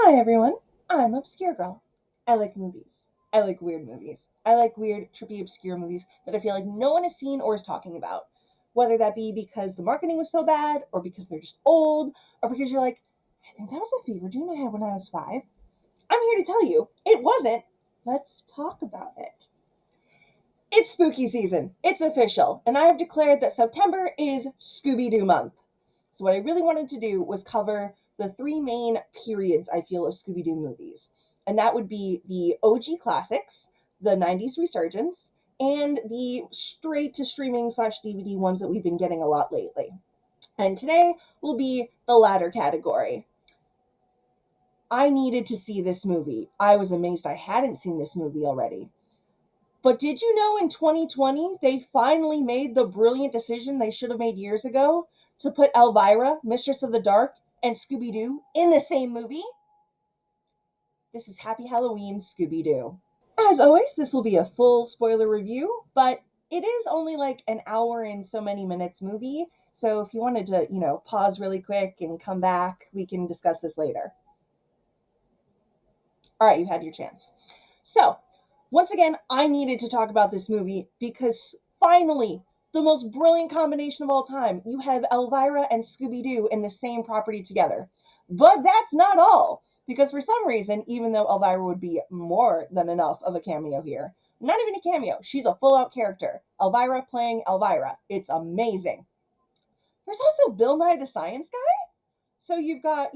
Hi everyone, I'm Obscure Girl. I like movies. I like weird movies. I like weird, trippy, obscure movies that I feel like no one has seen or is talking about. Whether that be because the marketing was so bad, or because they're just old, or because you're like, I think that was a fever dream I had when I was 5. I'm here to tell you, it wasn't. Let's talk about it. It's spooky season. It's official. And I have declared that September is Scooby Doo month. So, what I really wanted to do was cover the three main periods I feel of Scooby Doo movies. And that would be the OG classics, the 90s resurgence, and the straight to streaming slash DVD ones that we've been getting a lot lately. And today will be the latter category. I needed to see this movie. I was amazed I hadn't seen this movie already. But did you know in 2020 they finally made the brilliant decision they should have made years ago to put Elvira, Mistress of the Dark, and Scooby Doo in the same movie? This is Happy Halloween, Scooby Doo. As always, this will be a full spoiler review, but it is only like an hour and so many minutes movie. So if you wanted to, pause really quick and come back, we can discuss this later. All right, you had your chance. So, once again, I needed to talk about this movie because finally, the most brilliant combination of all time, you have Elvira and Scooby Doo in the same property together. But that's not all, because for some reason, even though Elvira would be more than enough of a cameo here, not even a cameo, she's a full out character. Elvira playing Elvira. It's amazing. There's also Bill Nye the Science Guy. So you've got,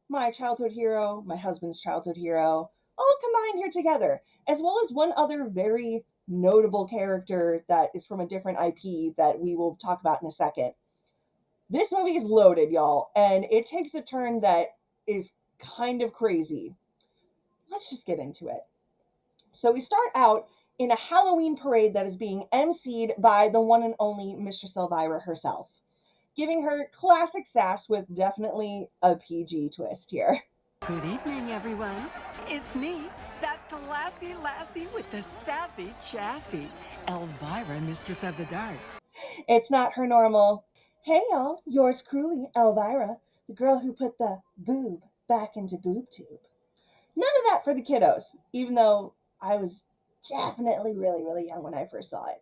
my childhood hero, my husband's childhood hero, all combined here together, as well as one other very notable character that is from a different IP that we will talk about in a second. This movie is loaded, y'all, and it takes a turn that is kind of crazy. Let's just get into it. So we start out in a Halloween parade that is being emceed by the one and only Mistress Elvira herself, giving her classic sass with definitely a PG twist here. Good evening, everyone. It's me, that classy lassie with the sassy chassis, Elvira, Mistress of the Dark. It's not her normal, hey y'all, yours cruelly, Elvira, the girl who put the boob back into boob tube. None of that for the kiddos, even though I was definitely really, really young when I first saw it.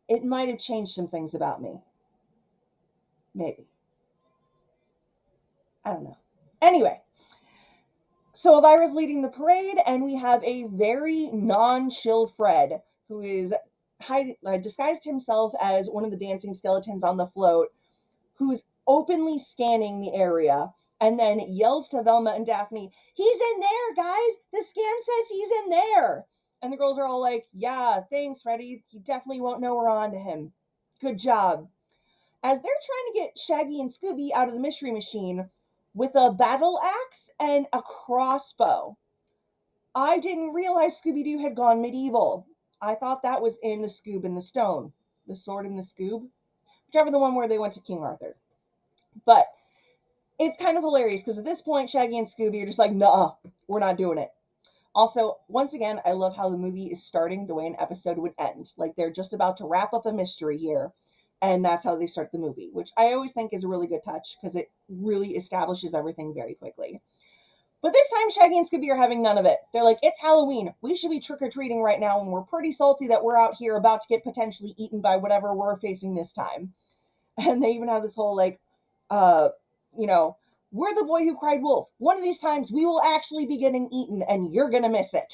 It might have changed some things about me. Maybe. I don't know. Anyway, so Elvira's leading the parade, and we have a very non-chill Fred who is disguised himself as one of the dancing skeletons on the float, who's openly scanning the area, and then yells to Velma and Daphne, "He's in there, guys! The scan says he's in there!" And the girls are all like, "Yeah, thanks, Freddy. He definitely won't know we're on to him. Good job." As they're trying to get Shaggy and Scooby out of the mystery machine with a battle axe and a crossbow. I didn't realize Scooby Doo had gone medieval. I thought that was in The Scoob and the Stone. The Sword and the Scoob? Whichever the one where they went to King Arthur. But it's kind of hilarious because at this point, Shaggy and Scooby are just like, nah, we're not doing it. Also, once again, I love how the movie is starting the way an episode would end. Like they're just about to wrap up a mystery here, and that's how they start the movie, which I always think is a really good touch because it really establishes everything very quickly. But this time, Shaggy and Scooby are having none of it. They're like, it's Halloween. We should be trick-or-treating right now, and we're pretty salty that we're out here about to get potentially eaten by whatever we're facing this time. And they even have this whole, like, uh, you know, we're the boy who cried wolf. One of these times, we will actually be getting eaten, and you're going to miss it.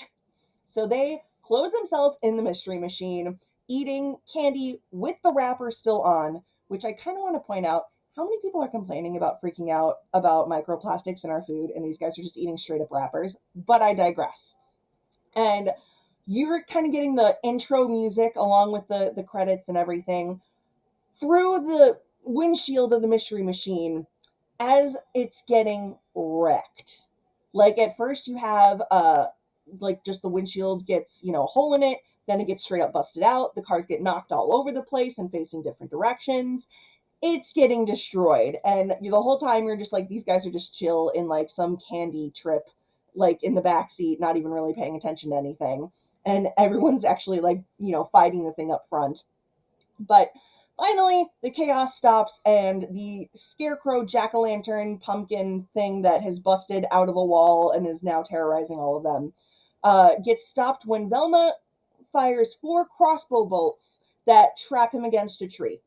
So they close themselves in the mystery machine, eating candy with the wrapper still on, which I kind of want to point out how many people are complaining about freaking out about microplastics in our food, and these guys are just eating straight up wrappers. But I digress. And you're kind of getting the intro music along with the credits and everything through the windshield of the mystery machine as it's getting wrecked. Like at first you have like just the windshield gets, a hole in it, then it gets straight up busted out, the cars get knocked all over the place and facing different directions. It's getting destroyed, and the whole time you're just like, these guys are just chill in like some candy trip, like in the back seat, not even really paying attention to anything, and everyone's actually like, fighting the thing up front. But Finally, the chaos stops, and the scarecrow jack-o'-lantern pumpkin thing that has busted out of a wall and is now terrorizing all of them gets stopped when Velma fires 4 crossbow bolts that trap him against a tree.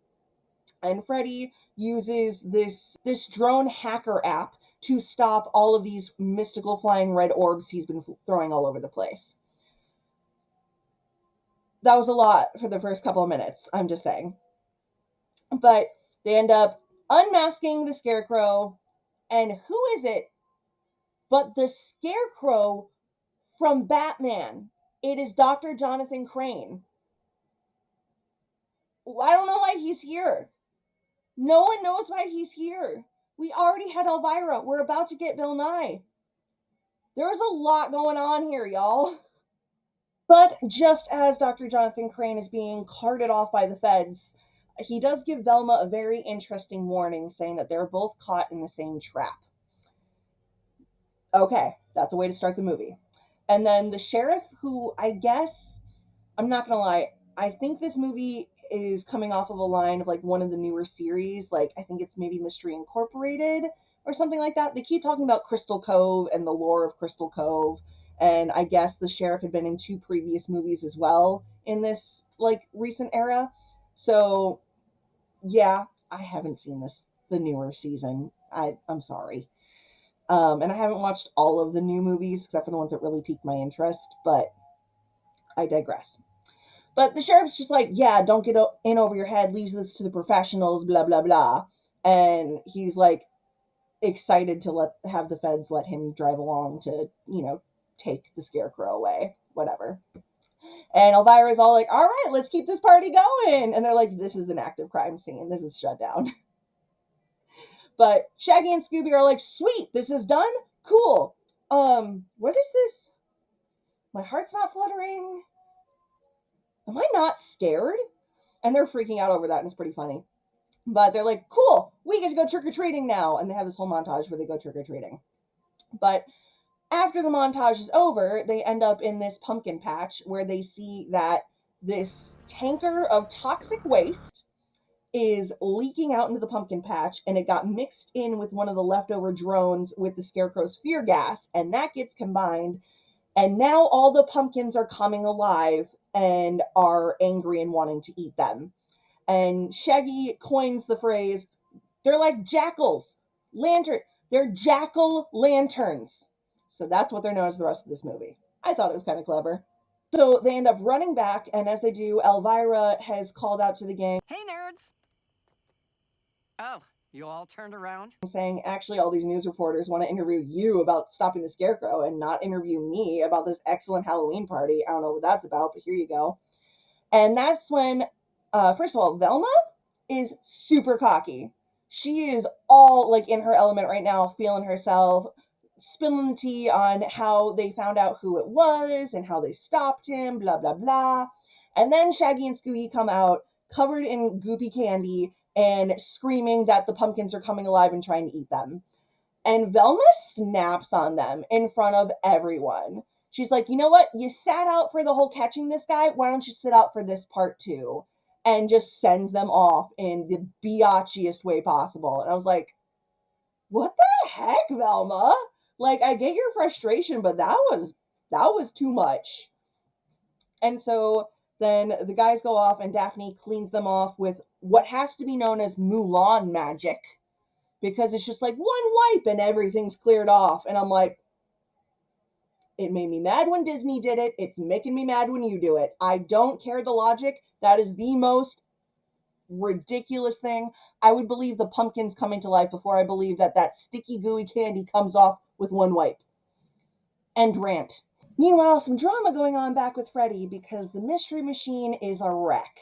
And Freddy uses this drone hacker app to stop all of these mystical flying red orbs he's been throwing all over the place. That was a lot for the first couple of minutes, I'm just saying. But they end up unmasking the Scarecrow, and who is it but the Scarecrow from Batman? It is Dr. Jonathan Crane. I don't know why he's here. No one knows why he's here. We already had Elvira. We're about to get Bill Nye. There's a lot going on here, y'all. But just as Dr. Jonathan Crane is being carted off by the feds, he does give Velma a very interesting warning saying that they're both caught in the same trap. Okay, that's a way to start the movie. And then the sheriff, who I guess, I'm not gonna lie, I think this movie is coming off of a line of like one of the newer series. Like, I think it's maybe Mystery Incorporated or something like that. They keep talking about Crystal Cove and the lore of Crystal Cove. And I guess the sheriff had been in 2 previous movies as well in this like recent era. So yeah, I haven't seen the newer season. I'm sorry. And I haven't watched all of the new movies except for the ones that really piqued my interest, but I digress. But the sheriff's just like, yeah, don't get in over your head, leaves this to the professionals, blah, blah, blah. And he's like excited to have the feds let him drive along to, take the Scarecrow away, whatever. And Elvira's all like, all right, let's keep this party going. And they're like, this is an active crime scene. This is shut down. But Shaggy and Scooby are like, sweet, this is done? Cool. What is this? My heart's not fluttering. Am I not scared? And they're freaking out over that, and it's pretty funny. But they're like, cool, we get to go trick-or-treating now. And they have this whole montage where they go trick-or-treating. But after the montage is over, they end up in this pumpkin patch where they see that this tanker of toxic waste is leaking out into the pumpkin patch, and it got mixed in with one of the leftover drones with the Scarecrow's fear gas, and that gets combined, and now all the pumpkins are coming alive and are angry and wanting to eat them. And Shaggy coins the phrase, they're like jackals, they're jackal lanterns. So that's what they're known as the rest of this movie. I thought it was kind of clever. So they end up running back, and as they do, Elvira has called out to the gang, Hey, nerds! Oh, you all turned around? saying, actually, all these news reporters want to interview you about stopping the Scarecrow and not interview me about this excellent Halloween party. I don't know what that's about, but here you go. And that's when, first of all, Velma is super cocky. She is all like in her element right now, feeling herself, spilling the tea on how they found out who it was and how they stopped him, blah, blah, blah. And then Shaggy and Scooby come out covered in goopy candy and screaming that the pumpkins are coming alive and trying to eat them. And Velma snaps on them in front of everyone. She's like, you know what? You sat out for the whole catching this guy. Why don't you sit out for this part too? And just sends them off in the biatchiest way possible. And I was like, what the heck, Velma? Like, I get your frustration, but that was too much. And so then the guys go off, and Daphne cleans them off with what has to be known as Mulan magic, because it's just like one wipe and everything's cleared off. And I'm like, it made me mad when Disney did it. It's making me mad when you do it. I don't care the logic. That is the most ridiculous thing. I would believe the pumpkins coming to life before I believe that sticky gooey candy comes off with one wipe. End rant. Meanwhile, some drama going on back with Freddy because the mystery machine is a wreck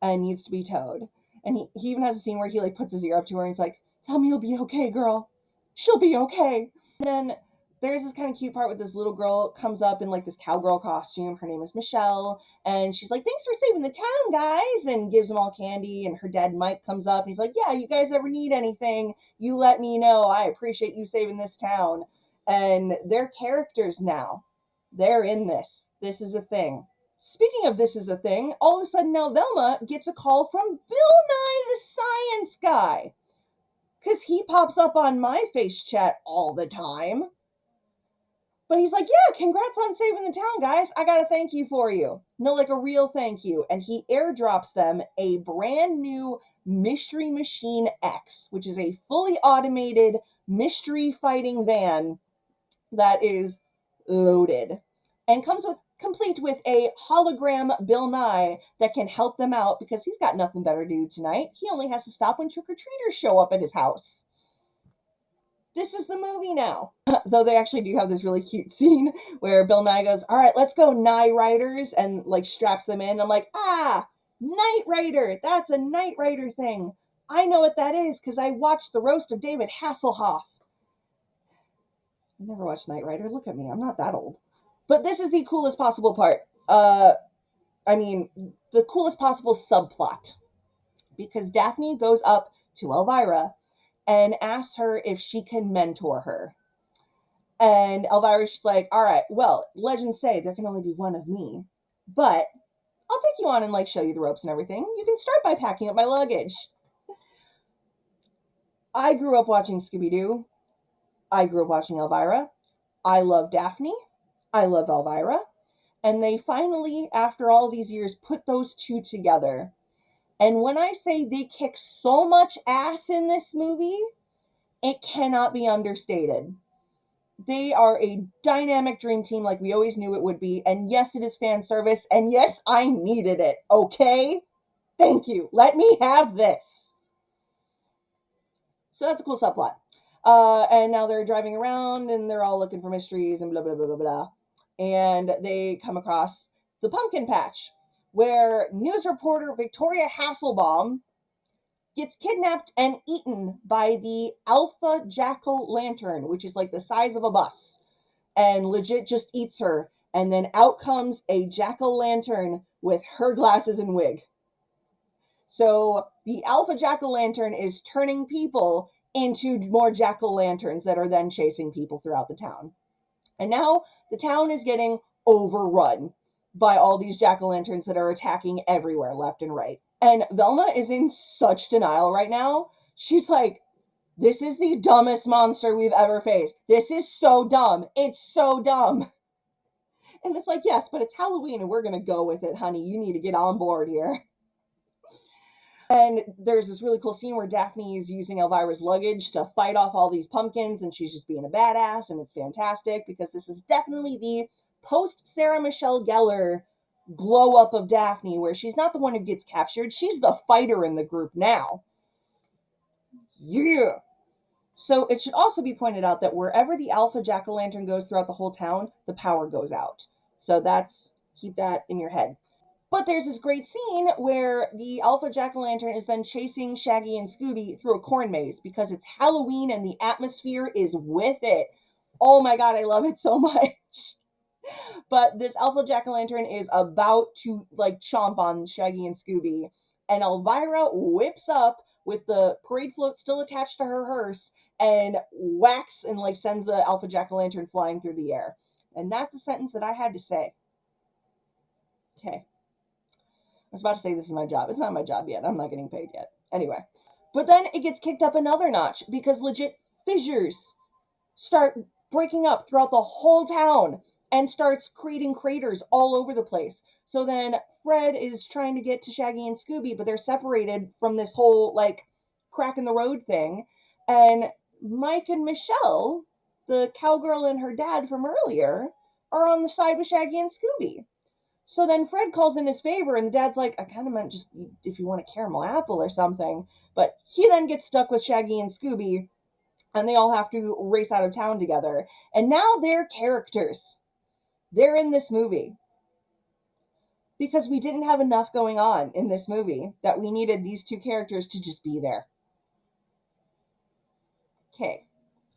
and needs to be towed. And he even has a scene where he like puts his ear up to her and he's like, tell me you'll be okay, girl. She'll be okay. And then there's this kind of cute part with this little girl comes up in like this cowgirl costume. Her name is Michelle. And she's like, thanks for saving the town, guys. And gives them all candy. And her dad, Mike, comes up. And he's like, yeah, you guys ever need anything, you let me know. I appreciate you saving this town. And they're characters now. They're in this. This is a thing. Speaking of this is a thing, all of a sudden now Velma gets a call from Bill Nye the Science Guy. Because he pops up on my face chat all the time. But he's like, yeah, congrats on saving the town, guys. I got a thank you for you. No, like a real thank you. And he airdrops them a brand new Mystery Machine X, which is a fully automated mystery fighting van that is loaded and comes with complete with a hologram Bill Nye that can help them out because he's got nothing better to do tonight. He only has to stop when trick-or-treaters show up at his house. This is the movie now. Though they actually do have this really cute scene where Bill Nye goes, all right, let's go, Nye Riders, and like straps them in. I'm like, Knight Rider. That's a Knight Rider thing. I know what that is because I watched the roast of David Hasselhoff. I never watched Knight Rider. Look at me. I'm not that old. But this is the coolest possible part. The coolest possible subplot. Because Daphne goes up to Elvira and asks her if she can mentor her. And Elvira's like, all right, well, legends say there can only be one of me, but I'll take you on and like show you the ropes and everything. You can start by packing up my luggage. I grew up watching Scooby Doo. I grew up watching Elvira. I love Daphne. I love Elvira. And they finally, after all these years, put those two together. And when I say they kick so much ass in this movie, it cannot be understated. They are a dynamic dream team like we always knew it would be. And yes, it is fan service. And yes, I needed it. Okay? Thank you. Let me have this. So that's a cool subplot. And now they're driving around and they're all looking for mysteries and blah, blah, blah, blah, blah. And they come across the pumpkin patch where news reporter Victoria Hasselbaum gets kidnapped and eaten by the alpha jack-o'-lantern, which is like the size of a bus, and legit just eats her. And then out comes a jack-o'-lantern with her glasses and wig. So the alpha jack-o'-lantern is turning people into more jack-o'-lanterns that are then chasing people throughout the town. And now the town is getting overrun by all these jack-o'-lanterns that are attacking everywhere, left and right. And Velma is in such denial right now. She's like, this is the dumbest monster we've ever faced. This is so dumb. It's so dumb. And it's like, yes, but it's Halloween and we're going to go with it, honey. You need to get on board here. And there's this really cool scene where Daphne is using Elvira's luggage to fight off all these pumpkins, and she's just being a badass, and it's fantastic because this is definitely the post Sarah Michelle Gellar glow up of Daphne, where she's not the one who gets captured, she's the fighter in the group now. Yeah. So it should also be pointed out that wherever the alpha jack-o'-lantern goes throughout the whole town, the power goes out. So keep that in your head. But there's this great scene where the alpha jack-o'-lantern is then chasing Shaggy and Scooby through a corn maze because it's Halloween and the atmosphere is with it. Oh my god, I love it so much. But this alpha jack-o'-lantern is about to like chomp on Shaggy and Scooby, and Elvira whips up with the parade float still attached to her hearse and whacks and like sends the alpha jack-o'-lantern flying through the air. And that's a sentence that I had to say. Okay. I was about to say this is my job. It's not my job yet. I'm not getting paid yet. Anyway. But then it gets kicked up another notch because legit fissures start breaking up throughout the whole town and starts creating craters all over the place. So then Fred is trying to get to Shaggy and Scooby, but they're separated from this whole like crack in the road thing. And Mike and Michelle, the cowgirl and her dad from earlier, are on the side with Shaggy and Scooby. So then Fred calls in his favor, and the dad's like, I kind of meant just if you want a caramel apple or something. But he then gets stuck with Shaggy and Scooby, and they all have to race out of town together. And now they're characters. They're in this movie. Because we didn't have enough going on in this movie that we needed these two characters to just be there. Okay.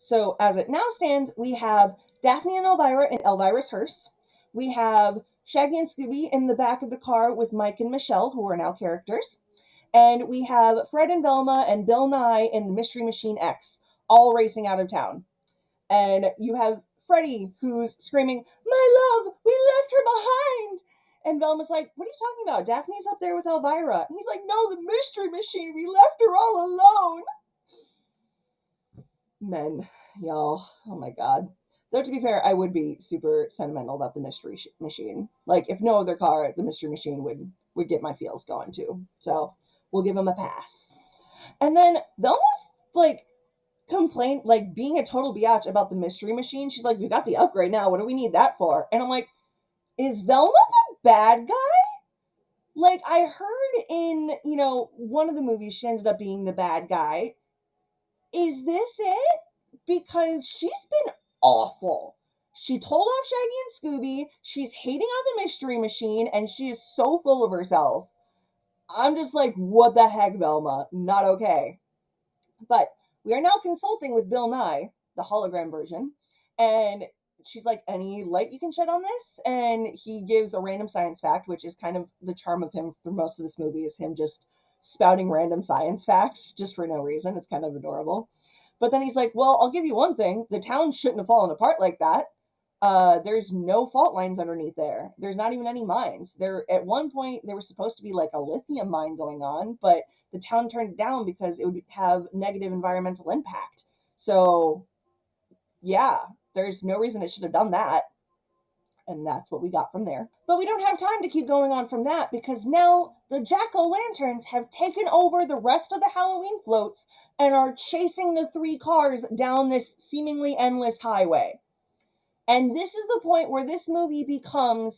So as it now stands, we have Daphne and Elvira in Elvira's hearse. We have Shaggy and Scooby in the back of the car with Mike and Michelle, who are now characters. And we have Fred and Velma and Bill Nye in the Mystery Machine X, all racing out of town. And you have Freddy, who's screaming, my love, we left her behind. And Velma's like, what are you talking about? Daphne's up there with Elvira. And he's like, no, the mystery machine. We left her all alone. Men, y'all. Oh my god. Though to be fair, I would be super sentimental about the mystery machine. Like, if no other car, the mystery machine would get my feels going too. So we'll give him a pass. And then Velma's like complain like being a total biatch about the mystery machine. She's like, we got the upgrade now. What do we need that for? And I'm like, is Velma the bad guy? Like, I heard in, one of the movies she ended up being the bad guy. Is this it? Because she's been awful. She told off Shaggy and Scooby. She's hating on the mystery machine, and she is so full of herself. I'm just like, what the heck, Velma? Not okay. But we are now consulting with Bill Nye, the hologram version, and she's like, any light you can shed on this? And he gives a random science fact, which is kind of the charm of him for most of this movie, is him just spouting random science facts just for no reason. It's kind of adorable. But then he's like, well, I'll give you one thing. The town shouldn't have fallen apart like that. There's no fault lines underneath there. There's not even any mines. At one point there was supposed to be like a lithium mine going on, but the town turned it down because it would have negative environmental impact. So yeah, there's no reason it should have done that. And that's what we got from there. But we don't have time to keep going on from that because now the jack-o'-lanterns have taken over the rest of the Halloween floats and are chasing the three cars down this seemingly endless highway. And this is the point where this movie becomes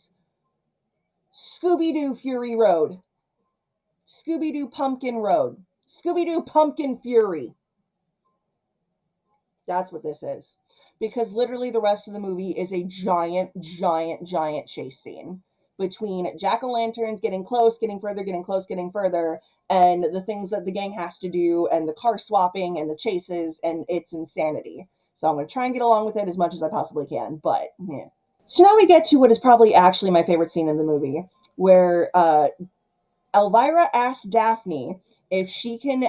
Scooby Doo Fury Road, Scooby Doo Pumpkin Road, Scooby Doo Pumpkin Fury. That's what this is. Because literally the rest of the movie is a giant, giant, giant chase scene between jack-o'-lanterns getting close, getting further, getting close, getting further, and the things that the gang has to do, and the car swapping, and the chases, and it's insanity. So I'm going to try and get along with it as much as I possibly can, but yeah. So now we get to what is probably actually my favorite scene in the movie, where Elvira asks Daphne if she can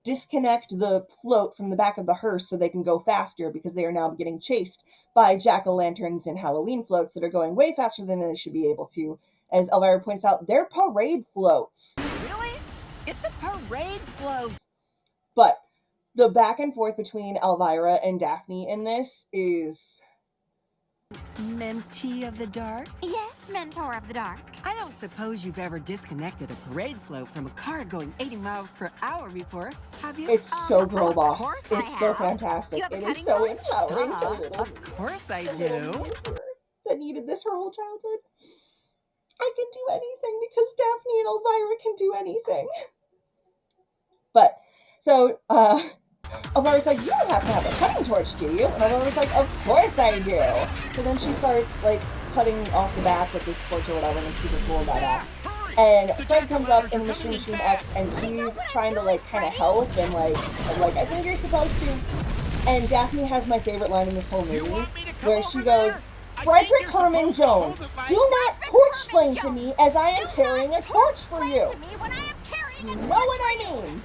disconnect the float from the back of the hearse so they can go faster because they are now getting chased by jack-o'-lanterns and Halloween floats that are going way faster than they should be able to. As Elvira points out, they're parade floats. Really? It's a parade float. But the back and forth between Elvira and Daphne in this is... Mentee of the dark? Yes, Mentor of the Dark. I don't suppose you've ever disconnected a parade float from a car going 80 miles per hour before, have you? It's so girl Of boss. course It's I so have. fantastic. Do you have a It is cutting so torch? empowering. Of course I The little do. user that needed this her whole childhood. I can do anything because Daphne and Elvira can do anything. But, so, Elvira's like, you don't have to have a cutting torch, do you? And Elvira's like, of course I do. So then she starts, like, cutting off the back with this torch or whatever, and she's super cool about that. And Fred comes up in the Mystery Machine X, and he's trying to, like, kind of help, and, like, I think you're supposed to. And Daphne has my favorite line in this whole movie, where she goes, Frederick Herman Jones, do not torch flame to me as I am carrying a torch for you. You know what I mean?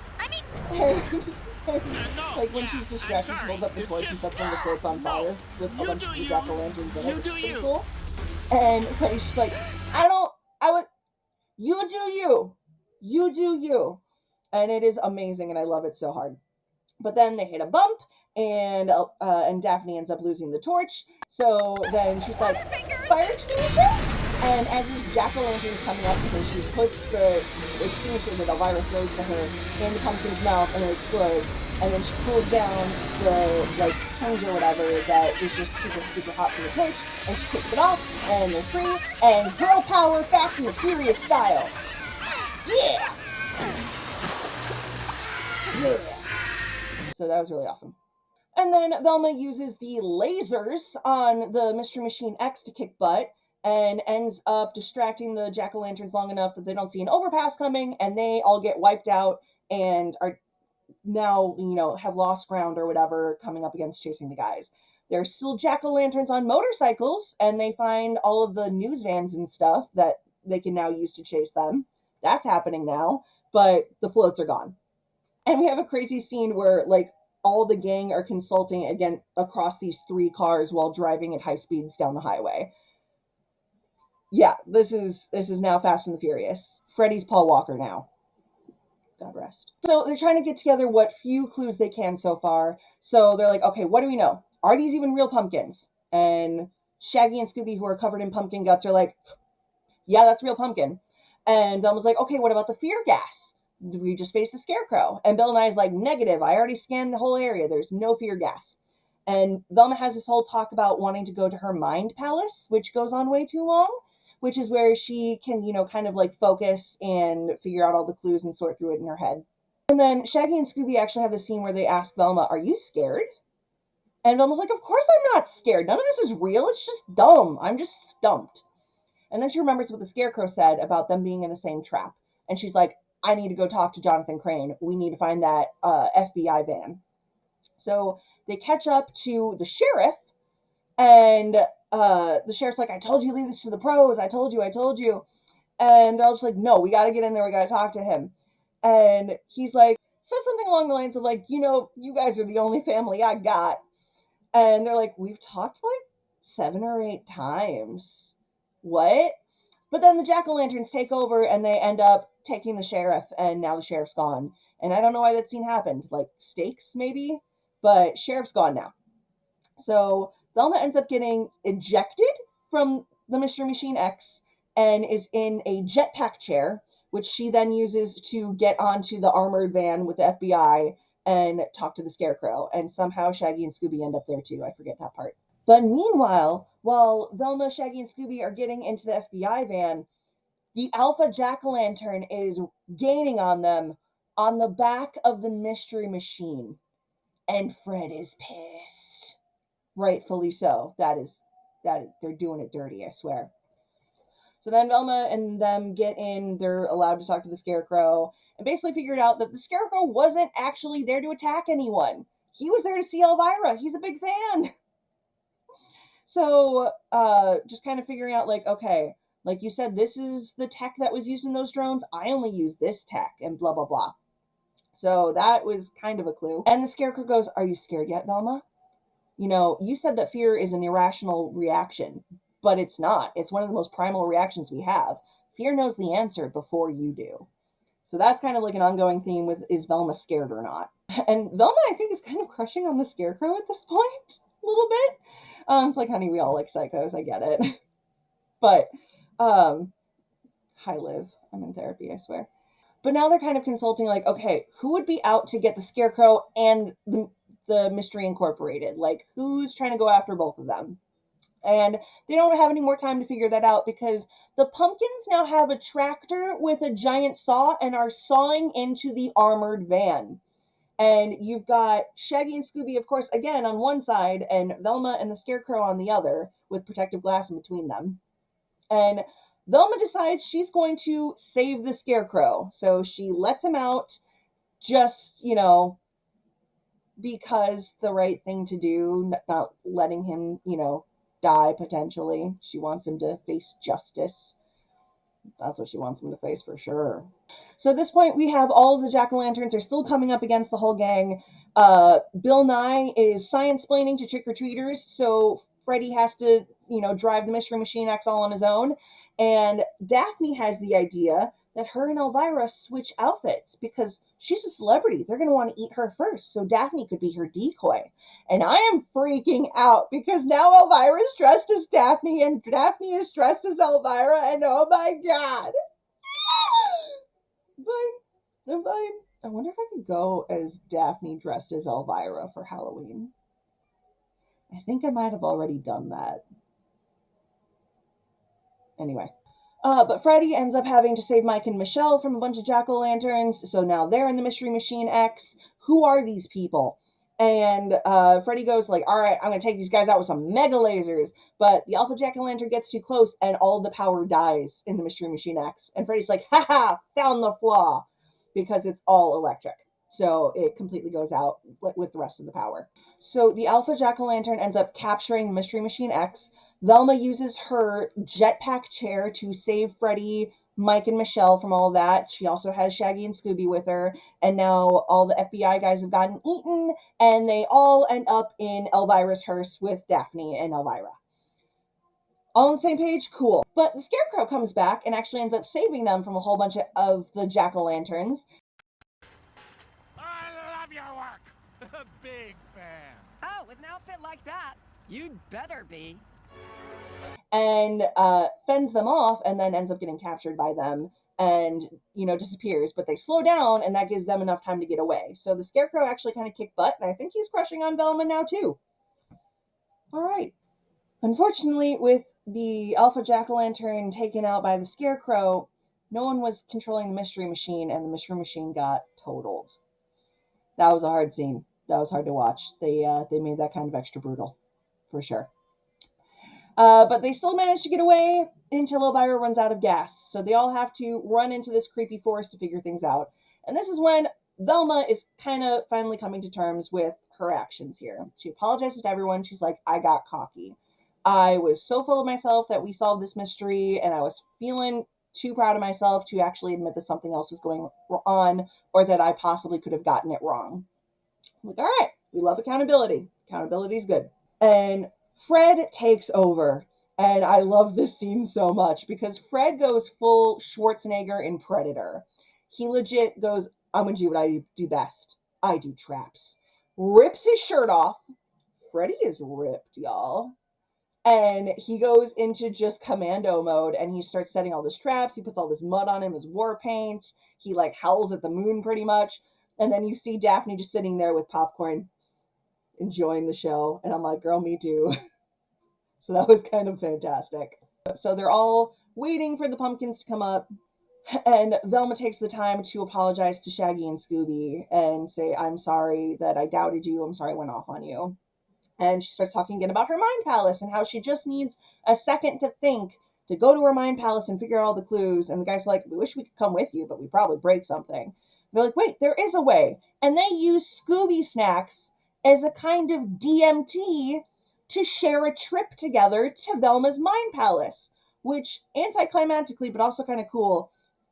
Like when she's distracted, she holds up the torch and sets one of the floats on fire with a bunch of jack-o'-lanterns in it. It's pretty cool. And so she's like, you do you. You do you. And it is amazing, and I love it so hard. But then they hit a bump, and Daphne ends up losing the torch. So then she's like, fire extinguisher? And as these jack-o'-lanterns coming up, so she puts the extinguisher that Elvira throws to her in the pumpkin's mouth, and it explodes. And then she cools down the, like, tongue or whatever that is just super, super hot from the torch, and she kicks it off, and they're free, and girl power, Fast and the Furious style. Yeah! Yeah! So that was really awesome. And then Velma uses the lasers on the Mystery Machine X to kick butt, and ends up distracting the jack-o'-lanterns long enough that they don't see an overpass coming, and they all get wiped out and are now, have lost ground or whatever coming up against chasing the guys. There's still jack-o'-lanterns on motorcycles, and they find all of the news vans and stuff that they can now use to chase them. That's happening now, but the floats are gone. And we have a crazy scene where, like, all the gang are consulting again across these three cars while driving at high speeds down the highway. Yeah, this is now Fast and the Furious. Freddy's Paul Walker now. God rest. So they're trying to get together what few clues they can so far. So they're like, okay, what do we know? Are these even real pumpkins? And Shaggy and Scooby, who are covered in pumpkin guts, are like, yeah, that's real pumpkin. And Velma's like, okay, what about the fear gas? We just faced the scarecrow. And Bill and I's like, negative. I already scanned the whole area. There's no fear gas. And Velma has this whole talk about wanting to go to her mind palace, which goes on way too long, which is where she can, kind of like focus and figure out all the clues and sort through it in her head. And then Shaggy and Scooby actually have a scene where they ask Velma, are you scared? And Velma's like, of course I'm not scared. None of this is real. It's just dumb. I'm just stumped. And then she remembers what the Scarecrow said about them being in the same trap. And she's like, I need to go talk to Jonathan Crane. We need to find that FBI van. So they catch up to the sheriff, and the sheriff's like, I told you, leave this to the pros. I told you, I told you. And they're all just like, no, we got to get in there. We got to talk to him. And he's like, says something along the lines of like, you guys are the only family I got. And they're like, we've talked like 7 or 8 times. What? But then the jack-o'-lanterns take over and they end up taking the sheriff, and now the sheriff's gone. And I don't know why that scene happened. Like stakes, maybe? But sheriff's gone now. So Velma ends up getting ejected from the Mystery Machine X and is in a jetpack chair, which she then uses to get onto the armored van with the FBI and talk to the Scarecrow. And somehow Shaggy and Scooby end up there too. I forget that part. But meanwhile, while Velma, Shaggy, and Scooby are getting into the FBI van, the Alpha Jack-o'-lantern is gaining on them on the back of the Mystery Machine. And Fred is pissed. Rightfully so. They're doing it dirty, I swear. So then Velma and them get in, they're allowed to talk to the Scarecrow, and basically figured out that the Scarecrow wasn't actually there to attack anyone. He was there to see Elvira. He's a big fan. So, just kind of figuring out, like, okay, like you said, this is the tech that was used in those drones. I only use this tech, and blah, blah, blah. So that was kind of a clue. And the Scarecrow goes, are you scared yet, Velma? You said that fear is an irrational reaction, but it's not. It's one of the most primal reactions we have. Fear knows the answer before you do. So that's kind of like an ongoing theme with, is Velma scared or not? And Velma, I think, is kind of crushing on the Scarecrow at this point, a little bit. It's like, honey, we all like psychos. I get it. But, hi, Liv. I'm in therapy, I swear. But now they're kind of consulting, like, okay, who would be out to get the Scarecrow and the Mystery Incorporated? Like, who's trying to go after both of them? And they don't have any more time to figure that out because the pumpkins now have a tractor with a giant saw and are sawing into the armored van. And you've got Shaggy and Scooby, of course, again on one side, and Velma and the Scarecrow on the other, with protective glass in between them. And Velma decides she's going to save the Scarecrow. So she lets him out just, because the right thing to do, not letting him, die potentially. She wants him to face justice. That's what she wants him to face for sure. So at this point, we have all of the jack-o'-lanterns are still coming up against the whole gang. Bill Nye is science-splaining to trick-or-treaters, so Freddy has to, drive the Mystery Machine X all on his own. And Daphne has the idea that her and Elvira switch outfits because she's a celebrity. They're going to want to eat her first, so Daphne could be her decoy. And I am freaking out because now Elvira is dressed as Daphne and Daphne is dressed as Elvira, and oh my god. But I wonder if I could go as Daphne dressed as Elvira for Halloween. I think I might have already done that. Anyway. But Freddy ends up having to save Mike and Michelle from a bunch of jack-o'-lanterns, so now they're in the Mystery Machine X. Who are these people? And Freddy goes like, all right, I'm going to take these guys out with some mega lasers. But the Alpha Jack-o'-lantern gets too close, and all the power dies in the Mystery Machine X. And Freddy's like, haha, found the flaw, because it's all electric. So it completely goes out with the rest of the power. So the Alpha Jack-o'-lantern ends up capturing the Mystery Machine X. Velma uses her jetpack chair to save Freddy, Mike, and Michelle from all that. She also has Shaggy and Scooby with her. And now all the FBI guys have gotten eaten, and they all end up in Elvira's hearse with Daphne and Elvira. All on the same page? Cool. But the Scarecrow comes back and actually ends up saving them from a whole bunch of the jack-o'-lanterns. I love your work. A big fan. Oh, with an outfit like that, you'd better be. And fends them off and then ends up getting captured by them and, disappears. But they slow down and that gives them enough time to get away. So the Scarecrow actually kind of kicked butt, and I think he's crushing on Velma now too. All right. Unfortunately, with the Alpha Jack-o'-lantern taken out by the Scarecrow, no one was controlling the Mystery Machine, and the Mystery Machine got totaled. That was a hard scene. That was hard to watch. They made that kind of extra brutal, for sure. But they still manage to get away until Elvira runs out of gas. So they all have to run into this creepy forest to figure things out. And this is when Velma is kind of finally coming to terms with her actions here. She apologizes to everyone. She's like, I got cocky. I was so full of myself that we solved this mystery, and I was feeling too proud of myself to actually admit that something else was going on or that I possibly could have gotten it wrong. I'm like, all right, we love accountability. Accountability is good. And Fred takes over. And I love this scene so much because Fred goes full Schwarzenegger in Predator. He legit goes, I'm going to do what I do best. I do traps. Rips his shirt off. Freddy is ripped, y'all. And he goes into just commando mode and he starts setting all these traps. He puts all this mud on him as war paint. He like howls at the moon pretty much. And then you see Daphne just sitting there with popcorn enjoying the show. And I'm like, girl, me too. So that was kind of fantastic. So they're all waiting for the pumpkins to come up. And Velma takes the time to apologize to Shaggy and Scooby and say, I'm sorry that I doubted you. I'm sorry I went off on you. And she starts talking again about her mind palace and how she just needs a second to think, to go to her mind palace and figure out all the clues. And the guy's like, we wish we could come with you, but we probably break something. They're like, wait, there is a way. And they use Scooby snacks as a kind of DMT to share a trip together to Velma's mind palace, which anticlimactically, but also kind of cool,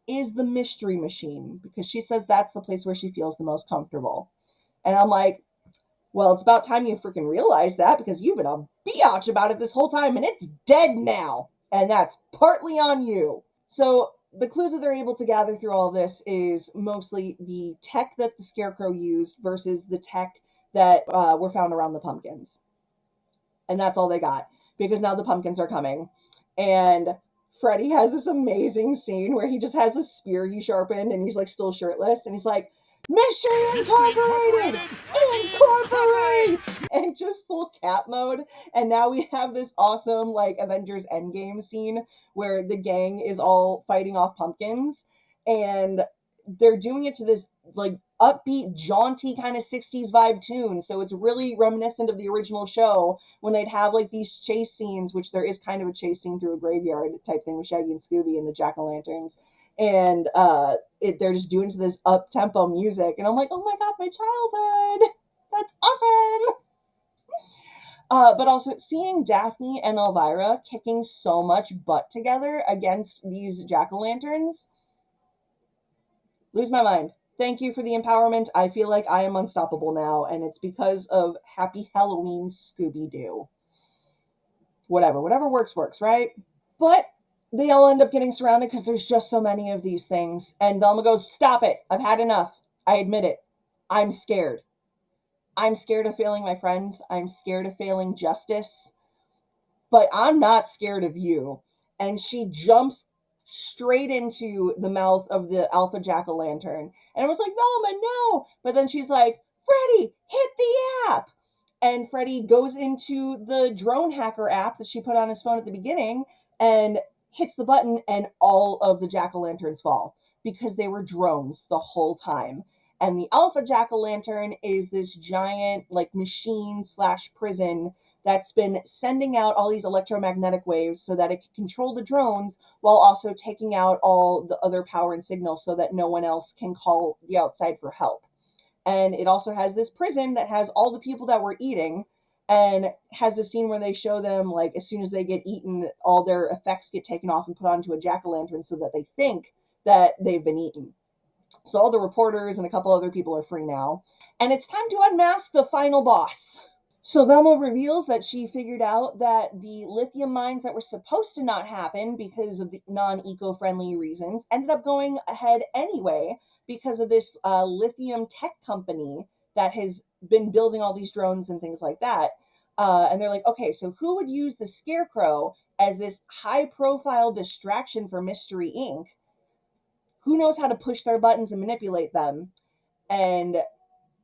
is the Mystery Machine, because she says that's the place where she feels the most comfortable. And I'm like, well, it's about time you freaking realize that, because you've been a biatch about it this whole time and it's dead now. And that's partly on you. So the clues that they're able to gather through all this is mostly the tech that the Scarecrow used versus the tech that were found around the pumpkins. And that's all they got, because now the pumpkins are coming. And Freddy has this amazing scene where he just has a spear he sharpened and he's like still shirtless and he's like, Mystery Incorporated! Incorporate! And just full cat mode. And now we have this awesome like Avengers Endgame scene where the gang is all fighting off pumpkins. And they're doing it to this like upbeat, jaunty kind of 60s vibe tune. So it's really reminiscent of the original show when they'd have like these chase scenes, which there is kind of a chase scene through a graveyard type thing with Shaggy and Scooby and the jack-o'-lanterns. And they're just doing to this up-tempo music. And I'm like, oh my god, my childhood! That's awesome! But also seeing Daphne and Elvira kicking so much butt together against these jack-o'-lanterns, lose my mind. Thank you for the empowerment. I feel like I am unstoppable now, and it's because of Happy Halloween, Scooby Doo. Whatever works, right? But they all end up getting surrounded because there's just so many of these things. And Velma goes, stop it. I've had enough. I admit it. I'm scared. I'm scared of failing my friends. I'm scared of failing justice. But I'm not scared of you. And she jumps straight into the mouth of the Alpha Jack-o'-lantern. And I was like, Velma, no. But then she's like, Freddy, hit the app. And Freddy goes into the drone hacker app that she put on his phone at the beginning and hits the button, and all of the jack-o'-lanterns fall because they were drones the whole time. And the Alpha Jack-o'-lantern is this giant like machine slash prison that's been sending out all these electromagnetic waves so that it can control the drones while also taking out all the other power and signals so that no one else can call the outside for help. And it also has this prison that has all the people that were eating, and has a scene where they show them like as soon as they get eaten, all their effects get taken off and put onto a jack-o'-lantern so that they think that they've been eaten. So all the reporters and a couple other people are free now. And it's time to unmask the final boss. So Velma reveals that she figured out that the lithium mines that were supposed to not happen because of the non-eco-friendly reasons ended up going ahead anyway because of this lithium tech company that has been building all these drones and things like that. And they're like, okay, so who would use the Scarecrow as this high-profile distraction for Mystery Inc.? Who knows how to push their buttons and manipulate them? And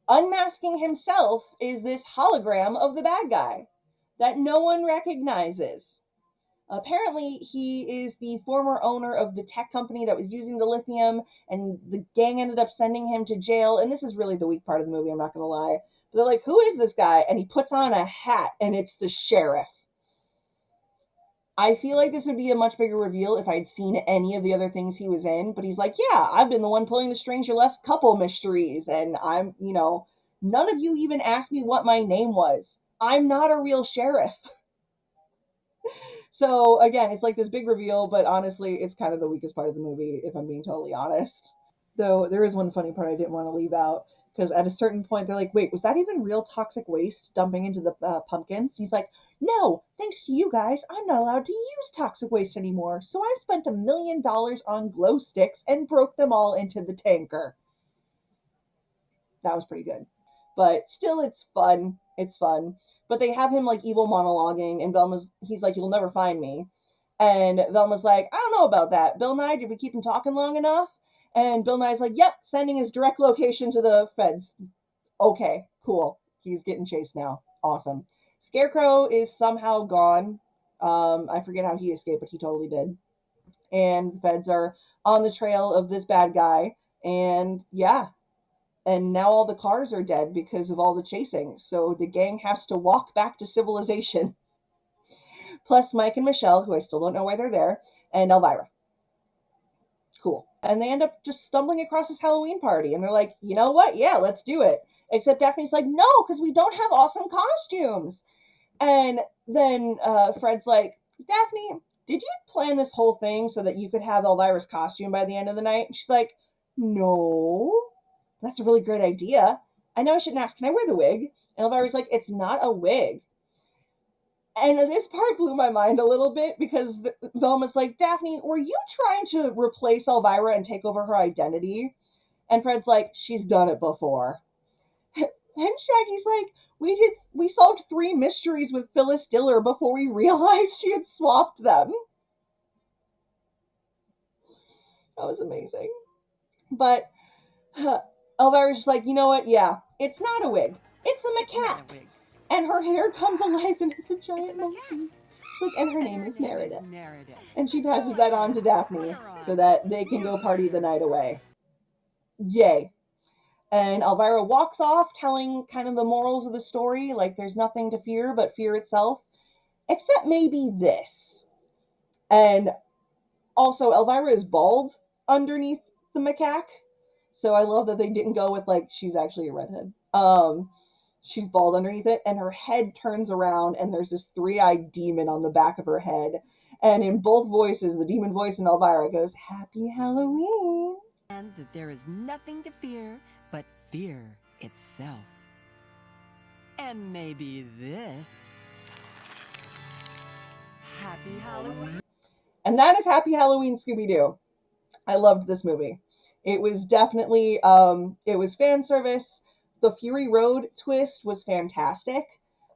unmasking himself is this hologram of the bad guy that no one recognizes. Apparently, he is the former owner of the tech company that was using the lithium, and the gang ended up sending him to jail. And this is really the weak part of the movie, I'm not going to lie. But they're like, who is this guy? And he puts on a hat, and it's the sheriff. I feel like this would be a much bigger reveal if I'd seen any of the other things he was in, but he's like, yeah, I've been the one pulling the strings your last couple mysteries, and I'm, none of you even asked me what my name was. I'm not a real sheriff. So again, it's like this big reveal, but honestly, it's kind of the weakest part of the movie, if I'm being totally honest. Though there is one funny part I didn't want to leave out, because at a certain point they're like, wait, was that even real toxic waste dumping into the pumpkins? And he's like, no, thanks to you guys, I'm not allowed to use toxic waste anymore. So I spent $1 million on glow sticks and broke them all into the tanker. That was pretty good. But still, it's fun. It's fun. But they have him like evil monologuing, and he's like, you'll never find me. And Velma's like, I don't know about that. Bill Nye, did we keep him talking long enough? And Bill Nye's like, yep, sending his direct location to the feds. Okay, cool. He's getting chased now. Awesome. Scarecrow is somehow gone. I forget how he escaped, but he totally did. And the feds are on the trail of this bad guy. And yeah, and now all the cars are dead because of all the chasing. So the gang has to walk back to civilization. Plus Mike and Michelle, who I still don't know why they're there, and Elvira. Cool. And they end up just stumbling across this Halloween party, and they're like, you know what? Yeah, let's do it. Except Daphne's like, no, because we don't have awesome costumes. And then Fred's like, Daphne, did you plan this whole thing so that you could have Elvira's costume by the end of the night? And she's like, no, that's a really great idea. I know I shouldn't ask, can I wear the wig? And Elvira's like, it's not a wig. And this part blew my mind a little bit because Velma's like, Daphne, were you trying to replace Elvira and take over her identity? And Fred's like, she's done it before. And Shaggy's like, we solved 3 mysteries with Phyllis Diller before we realized she had swapped them. That was amazing. But Elvira's just like, you know what? Yeah, it's not a wig. It's a macaque. And her hair comes alive and it's a giant monkey. Like, and her name is Meredith. And she passes that on to Daphne so that they can go party the night away. Yay. And Elvira walks off telling kind of the morals of the story, like there's nothing to fear but fear itself, except maybe this. And also, Elvira is bald underneath the macaque, so I love that they didn't go with like she's actually a redhead. She's bald underneath it, and her head turns around, and there's this 3-eyed demon on the back of her head. And in both voices, the demon voice in Elvira goes, Happy Halloween. And that there is nothing to fear but fear itself. And maybe this. Happy Halloween. And that is Happy Halloween, Scooby Doo. I loved this movie. It was definitely, it was fan service. The Fury Road twist was fantastic.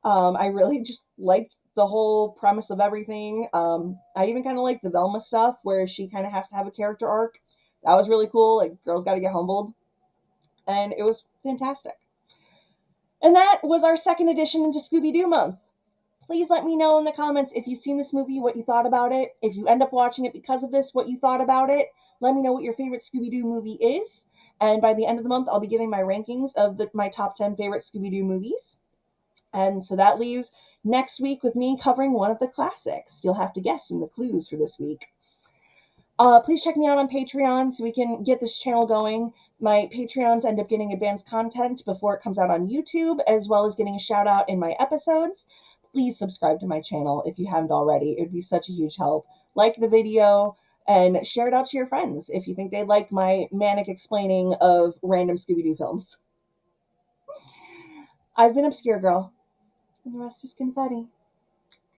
I really just liked the whole premise of everything. I even kind of liked the Velma stuff where she kind of has to have a character arc. That was really cool. Like, girls got to get humbled. And it was fantastic. And that was our second edition into Scooby Doo month. Please let me know in the comments if you've seen this movie, what you thought about it. If you end up watching it because of this, what you thought about it. Let me know what your favorite Scooby-Doo movie is. And by the end of the month, I'll be giving my rankings of my top 10 favorite Scooby-Doo movies. And so that leaves next week with me covering one of the classics. You'll have to guess in the clues for this week. Please check me out on Patreon so we can get this channel going. My Patreons end up getting advanced content before it comes out on YouTube, as well as getting a shout out in my episodes. Please subscribe to my channel if you haven't already. It would be such a huge help. Like the video and share it out to your friends if you think they'd like my manic explaining of random Scooby-Doo films. I've been Obscure Girl. And the rest is confetti.